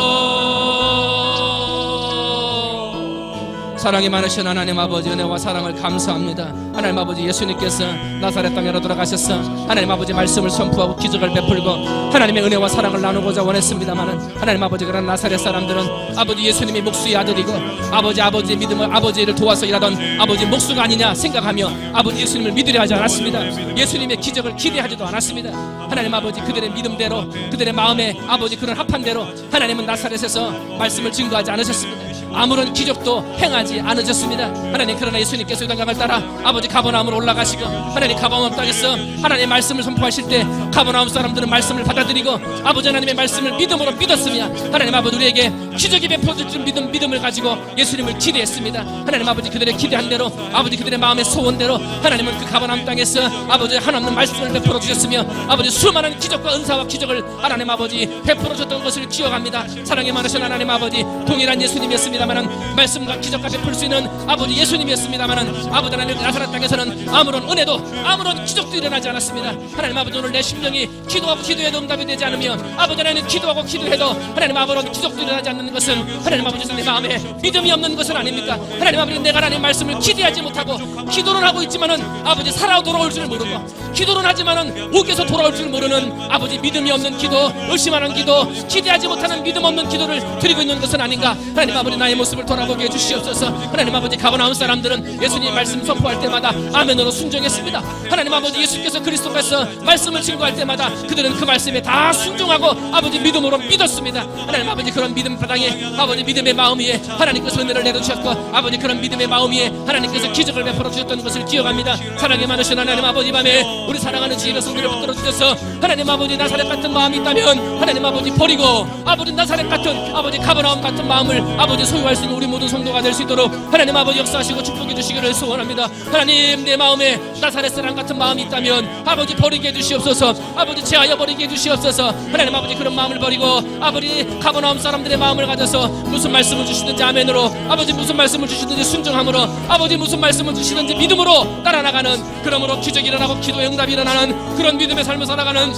사랑이 많으신 하나님 아버지, 은혜와 사랑을 감사합니다. 하나님 아버지, 예수님께서 나사렛 땅으로 돌아가셔서 하나님 아버지 말씀을 선포하고 기적을 베풀고 하나님의 은혜와 사랑을 나누고자 원했습니다마는 하나님 아버지, 그런 나사렛 사람들은 아버지 예수님이 목수의 아들이고 아버지의 믿음을, 아버지를 도와서 일하던 아버지 목수가 아니냐 생각하며 아버지 예수님을 믿으려 하지 않았습니다. 예수님의 기적을 기대하지도 않았습니다. 하나님 아버지, 그들의 믿음대로, 그들의 마음에 아버지 그런 합한 대로 하나님은 나사렛에서 말씀을 증거하지 않으셨습니다. 아무런 기적도 행하지 않으셨습니다. 하나님, 그러나 예수님께서 요단강을 따라 아버지 가버나움으로 올라가시고 하나님 가버나움 땅에서 하나님의 말씀을 선포하실 때 가버나움 사람들은 말씀을 받아들이고 아버지 하나님의 말씀을 믿음으로 믿었으며 하나님 아버지 우리에게 기적이 베풀어질 줄 믿음을 가지고 예수님을 기대했습니다. 하나님 아버지, 그들의 기대한 대로, 아버지 그들의 마음의 소원대로 하나님은 그 가버나움 땅에서 아버지 한없는 말씀을 베풀어 주셨으며 아버지 수많은 기적과 은사와 기적을 하나님 아버지 베풀어 줬던 것을 기억합니다. 사랑이 많으신 하나님 아버지, 동일한 예수님이었습니다만은, 말씀과 기적과 베풀 수 있는 아버지 예수님이었습니다만은 아버지 하나님, 나사렛 땅에서는 아무런 은혜도 아무런 기적도 일어나지 않았습니다. 하나님 아버지, 오늘 내 심령이 기도하고 기도해도 응답이 되지 않으며 아버지 하나님 기도하고 기도해도 하나님 아버지 기적도 일어나지 않는 것은 하나님 아버지 내 마음에 믿음이 없는 것은 아닙니까? 하나님 아버지, 내가 하나님 말씀을 기대하지 못하고 기도는 하고 있지만은 아버지 살아 돌아올 줄 모르고, 기도는 하지만은 옥에서 돌아올 줄 모르는 아버지 믿음이 없는 기도, 의심하는 기도, 기대하지 못하는 믿음 없는 기도를 드리고 있는 것은 아닌가? 하나님 아버지, 나의 모습을 돌아보게 해주시옵소서. 하나님 아버지, 가버나움 사람들은 예수님 말씀 선포할 때마다 아멘으로 순종했습니다. 하나님 아버지, 예수께서 그리스도께서 말씀을 증거할 때마다 그들은 그 말씀에 다 순종하고 아버지 믿음으로 믿었습니다. 하나님 아버지, 그런 믿음 바탕에 아버지 믿음의 마음 위에 하나님께서 은혜를 내려주셨고 아버지 그런 믿음의 마음 위에 하나님께서 기적을 베풀어 주셨던 것을 기억합니다. 사랑이 많으신 하나님 아버지, 밤에 우리 사랑하는 지혜의 성도를 붙들어 주셔서 하나님 아버지, 나사렛 같은 마음이 있다면 하나님 아버지 버리고 아버지 나사렛 같은 아버지 가버나움 같은 마음을 아버지 소유할 수 있는 우리 모든 성도가 될 수 있도록 하나님 아버지 역사하시고 축복해 주시기를 소원합니다. 하나님, 내 마음에 나사렛 사람 같은 마음이 있다면 아버지 버리게 해주시옵소서. 아버지 제하여 버리게 해주시옵소서. 하나님 아버지 그런 마음을 버리고 아버지 가버나움 사람들의 마음을 가져서 무슨 말씀을 주시든지 아멘으로, 아버지 무슨 말씀을 주시든지 순종함으로, 아버지 무슨 말씀을 주시든지 믿음으로 따라나가는, 그러므로 기적이 일어나고 기도의 응답이 일어나는 그런 믿음의 삶을 살아가는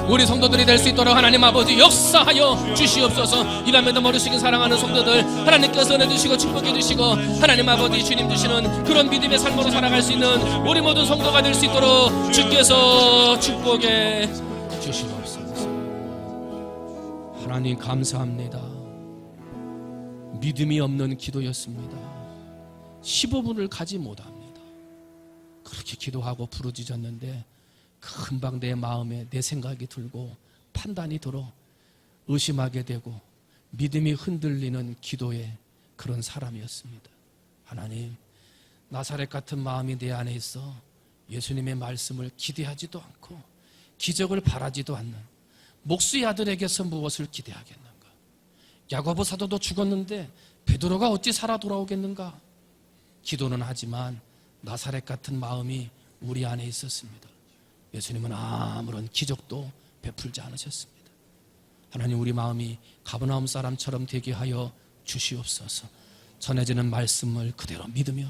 우리 성도들이 될 수 있도록 하나님 아버지 역사하여 주시옵소서. 이 밤에도 머리숙인 사랑하는 성도들 하나님께서 은혜주시고 축복해주시고 하나님 아버지 주님 주시는 그런 믿음의 삶으로 살아갈 수 있는 우리 모든 성도가 될 수 있도록 주께서 축복해 주시옵소서. 하나님 감사합니다. 믿음이 없는 기도였습니다. 15분을 가지 못합니다. 그렇게 기도하고 부르짖었는데 금방 내 마음에 내 생각이 들고 판단이 들어 의심하게 되고 믿음이 흔들리는 기도의 그런 사람이었습니다. 하나님, 나사렛 같은 마음이 내 안에 있어 예수님의 말씀을 기대하지도 않고 기적을 바라지도 않는 목수의 아들에게서 무엇을 기대하겠는가? 야고보 사도도 죽었는데 베드로가 어찌 살아 돌아오겠는가? 기도는 하지만 나사렛 같은 마음이 우리 안에 있었습니다. 예수님은 아무런 기적도 베풀지 않으셨습니다. 하나님, 우리 마음이 가버나움 사람처럼 되게 하여 주시옵소서. 전해지는 말씀을 그대로 믿으며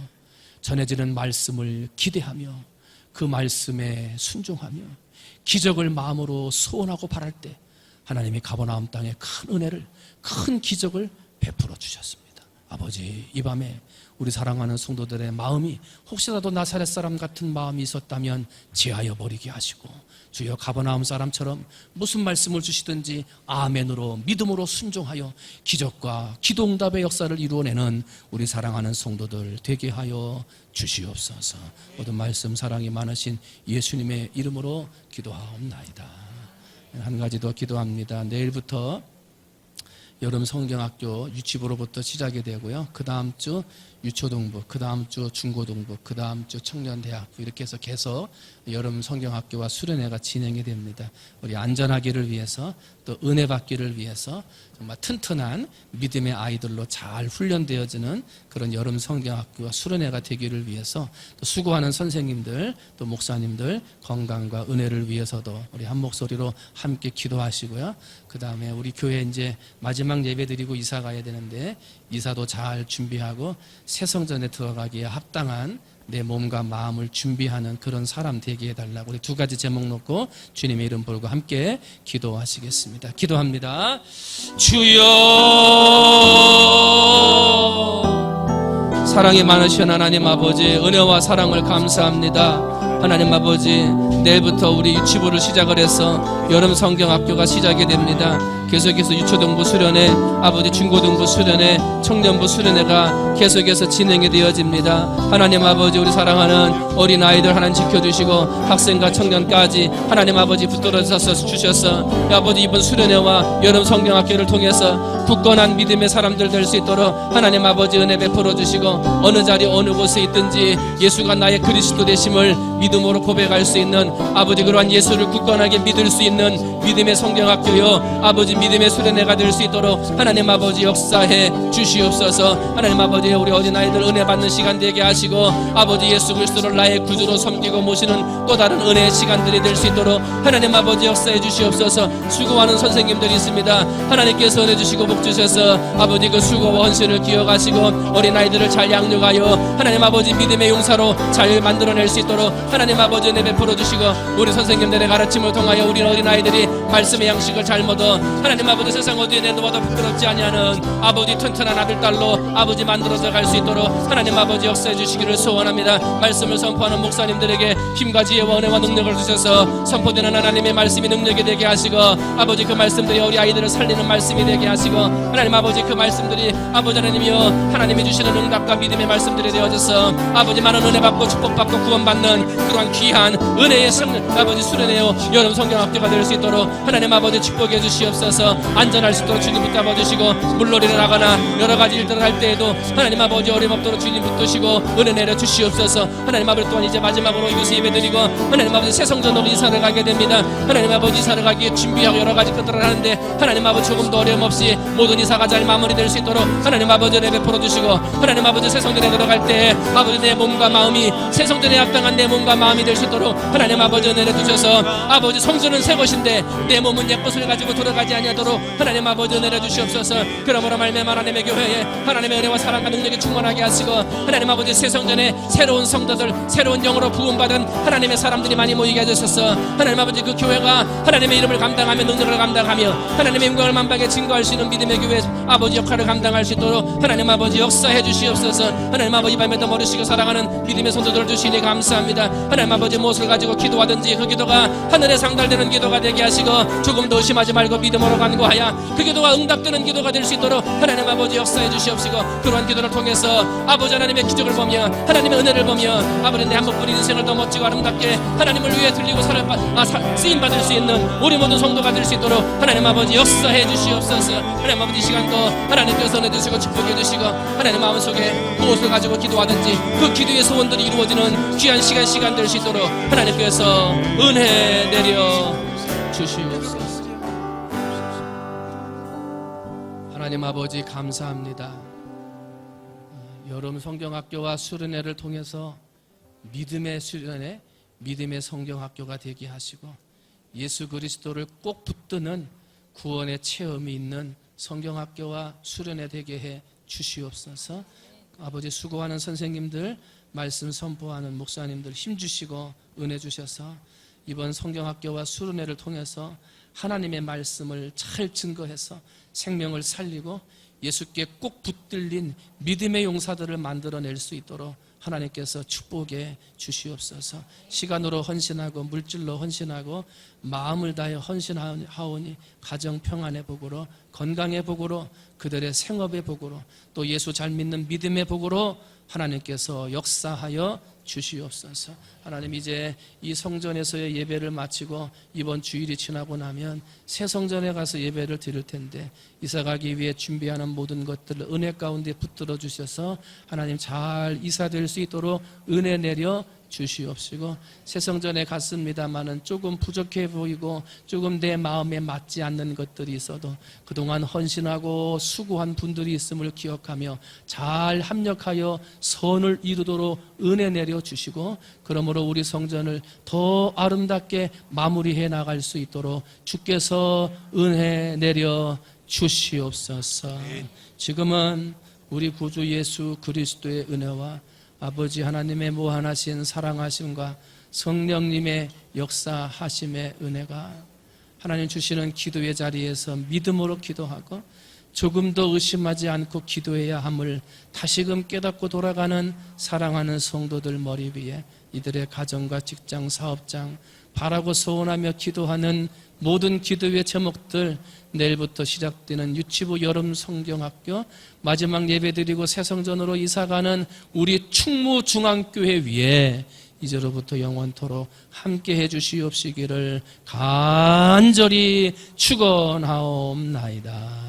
전해지는 말씀을 기대하며 그 말씀에 순종하며 기적을 마음으로 소원하고 바랄 때 하나님이 가버나움 땅에 큰 은혜를, 큰 기적을 베풀어 주셨습니다. 아버지, 이 밤에 우리 사랑하는 성도들의 마음이 혹시라도 나사렛 사람 같은 마음이 있었다면 제하여 버리게 하시고 주여 가버나움 사람처럼 무슨 말씀을 주시든지 아멘으로 믿음으로 순종하여 기적과 기도응답의 역사를 이루어내는 우리 사랑하는 성도들 되게 하여 주시옵소서. 모든 말씀 사랑이 많으신 예수님의 이름으로 기도하옵나이다. 한 가지 더 기도합니다. 내일부터 여름 성경학교 유치부로부터 시작이 되고요. 그 다음 주 유초등부, 그 다음 주 중고등부, 그 다음 주 청년대학부, 이렇게 해서 계속 여름 성경학교와 수련회가 진행이 됩니다. 우리 안전하기를 위해서, 또 은혜 받기를 위해서 정말 튼튼한 믿음의 아이들로 잘 훈련되어지는 그런 여름 성경학교와 수련회가 되기를 위해서, 또 수고하는 선생님들, 또 목사님들 건강과 은혜를 위해서도 우리 한 목소리로 함께 기도하시고요. 그 다음에 우리 교회 이제 마지막 예배 드리고 이사 가야 되는데 이사도 잘 준비하고 새 성전에 들어가기에 합당한 내 몸과 마음을 준비하는 그런 사람 되게 해달라고 우리 두 가지 제목 놓고 주님의 이름 부르고 함께 기도하시겠습니다. 기도합니다. 주여, 사랑이 많으신 하나님 아버지, 은혜와 사랑을 감사합니다. 하나님 아버지, 내일부터 우리 유치부를 시작을 해서 여름 성경학교가 시작이 됩니다. 계속해서 유초등부 수련회, 아버지 중고등부 수련회, 청년부 수련회가 계속해서 진행이 되어집니다. 하나님 아버지, 우리 사랑하는 어린아이들 하나님 지켜주시고 학생과 청년까지 하나님 아버지 붙들어서 주셔서 아버지 이번 수련회와 여름 성경학교를 통해서 굳건한 믿음의 사람들 될 수 있도록 하나님 아버지 은혜 베풀어 주시고 어느 자리 어느 곳에 있든지 예수가 나의 그리스도 되심을 믿음으로 고백할 수 있는 아버지 그러한 예수를 굳건하게 믿을 수 있는 믿음의 성경학교요 아버지 믿음의 수련회가 될 수 있도록 하나님 아버지 역사해 주시옵소서. 하나님 아버지, 우리 어린아이들 은혜 받는 시간 되게 하시고 아버지 예수 그리스도를 나의 구주로 섬기고 모시는 또 다른 은혜의 시간들이 될 수 있도록 하나님 아버지 역사해 주시옵소서. 수고하는 선생님들이 있습니다. 하나님께서 은혜 주시고 복 주셔서 아버지 그 수고와 헌신을 기억하시고 어린아이들을 잘 양육하여 하나님 아버지 믿음의 용사로 잘 만들어낼 수 있도록 하나님 아버지 은혜 베풀어 주시고 우리 선생님들의 가르침을 통하여 우리 어린아이들이 말씀의 양식을 잘 먹어 하나님 아버지 세상 어디에 내놓아도 부끄럽지 아니하는 아버지 튼튼한 아들 딸로 아버지 만들어져 갈 수 있도록 하나님 아버지 역사해 주시기를 소원합니다. 말씀을 선포하는 목사님들에게 힘과 지혜와 은혜와 능력을 주셔서 선포되는 하나님의 말씀이 능력이 되게 하시고 아버지 그 말씀들이 우리 아이들을 살리는 말씀이 되게 하시고 하나님 아버지 그 말씀들이 아버지 하나님이여 하나님이 주시는 응답과 믿음의 말씀들이 되어져서 아버지 많은 은혜 받고 축복받고 구원받는 그러한 귀한 은혜의 아버지 수련회요 여름 성경학교가 될 수 있도록 하나님 아버지 축복해 주시옵소서. 주셔서 안전할 수 있도록 주님 붙잡아 주시고, 물놀이를 하거나 여러 가지 일들을 할 때에도 하나님 아버지 어려움 없도록 주님 붙드시고 은혜 내려 주시옵소서. 하나님 아버지 또한 이제 마지막으로 이곳에 예배드리고 하나님 아버지 새 성전으로 이사를 가게 됩니다. 하나님 아버지 이사를 가기에 준비하고 여러 가지 것들을 하는데 하나님 아버지 조금도 어려움 없이 모든 이사가 잘 마무리될 수 있도록 하나님 아버지 은혜 베풀어 주시고, 하나님 아버지 새 성전에 들어갈 때 아버지 내 몸과 마음이 새 성전에 합당한 내 몸과 마음이 될 수 있도록 하나님 아버지 은혜를 주셔서, 아버지 성전은 새 것인데 내 몸은 옛 것을 가지고 돌아가지 아니하도록 하나님 아버지 은혜를 주시옵소서. 그러므로 말미암아 하나님의 교회에 하나님의 은혜와 사랑과 능력이 충만하게 하시고, 하나님 아버지 새 성전에 새로운 성도들, 새로운 영으로 부음받은 하나님의 사람들이 많이 모이게 하셔서 하나님 아버지 그 교회가 하나님의 이름을 감당하며 능력을 감당하며 하나님의 영광을 만방에 증거할 수 있는 믿음의 교회 아버지 역할을 감당할 수 있도록 하나님 아버지 역사해 주시옵소서. 하나님 아버지 밤에도 머리시고 사랑하는 믿음의 성도들을 주시니 감사합니다. 하나님 아버지 무엇을 가지고 기도하든지 그 기도가 하늘에 상달되는 기도가 되게 하시고, 조금 더 의심하지 말고 믿음으로 간구하여 그 기도가 응답되는 기도가 될 수 있도록 하나님 아버지 역사해 주시옵시고, 그러한 기도를 통해서 아버지 하나님의 기적을 보며 하나님의 은혜를 보며 아버지 내 한 번뿐인 인생을 더 멋지고 아름답게 하나님을 위해 들리고 쓰임받을 수 있는 우리 모든 성도가 될 수 있도록 하나님 아버지 역사해 주시옵소서. 하나님 아버지 이 시간도 하나님께서 은혜 주시고 축복해 주시고, 하나님 마음속에 무엇을 가지고 기도하든지 그 기도의 소원들이 이루어지는 귀한 시간 될 수 있도록 하나님께서 은혜 내려 주시옵소서. 하나님 아버지 감사합니다. 여름 성경학교와 수련회를 통해서 믿음의 수련회, 믿음의 성경학교가 되게 하시고, 예수 그리스도를 꼭 붙드는 구원의 체험이 있는 성경학교와 수련회 되게 해 주시옵소서. 아버지 수고하는 선생님들, 말씀 선포하는 목사님들 힘주시고 은혜 주셔서 이번 성경학교와 수련회를 통해서 하나님의 말씀을 잘 증거해서 생명을 살리고 예수께 꼭 붙들린 믿음의 용사들을 만들어낼 수 있도록 하나님께서 축복해 주시옵소서. 시간으로 헌신하고 물질로 헌신하고 마음을 다해 헌신하오니 가정 평안의 복으로, 건강의 복으로, 그들의 생업의 복으로, 또 예수 잘 믿는 믿음의 복으로 하나님께서 역사하여 주시옵소서. 하나님 이제 이 성전에서의 예배를 마치고 이번 주일이 지나고 나면 새 성전에 가서 예배를 드릴 텐데, 이사가기 위해 준비하는 모든 것들을 은혜 가운데 붙들어 주셔서 하나님 잘 이사될 수 있도록 은혜 내려 주시옵시고, 새 성전에 갔습니다마는 조금 부족해 보이고 조금 내 마음에 맞지 않는 것들이 있어도 그동안 헌신하고 수고한 분들이 있음을 기억하며 잘 합력하여 선을 이루도록 은혜 내려 주시고, 그러므로 우리 성전을 더 아름답게 마무리해 나갈 수 있도록 주께서 은혜 내려 주시옵소서. 지금은 우리 구주 예수 그리스도의 은혜와 아버지 하나님의 무한하신 사랑하심과 성령님의 역사하심의 은혜가 하나님 주시는 기도의 자리에서 믿음으로 기도하고 조금 더 의심하지 않고 기도해야 함을 다시금 깨닫고 돌아가는 사랑하는 성도들 머리 위에 이들의 가정과 직장, 사업장 바라고 소원하며 기도하는 모든 기도의 제목들, 내일부터 시작되는 유치부 여름 성경학교 마지막 예배드리고 새성전으로 이사가는 우리 충무중앙교회 위에 이제로부터 영원토록 함께해 주시옵시기를 간절히 축원하옵나이다.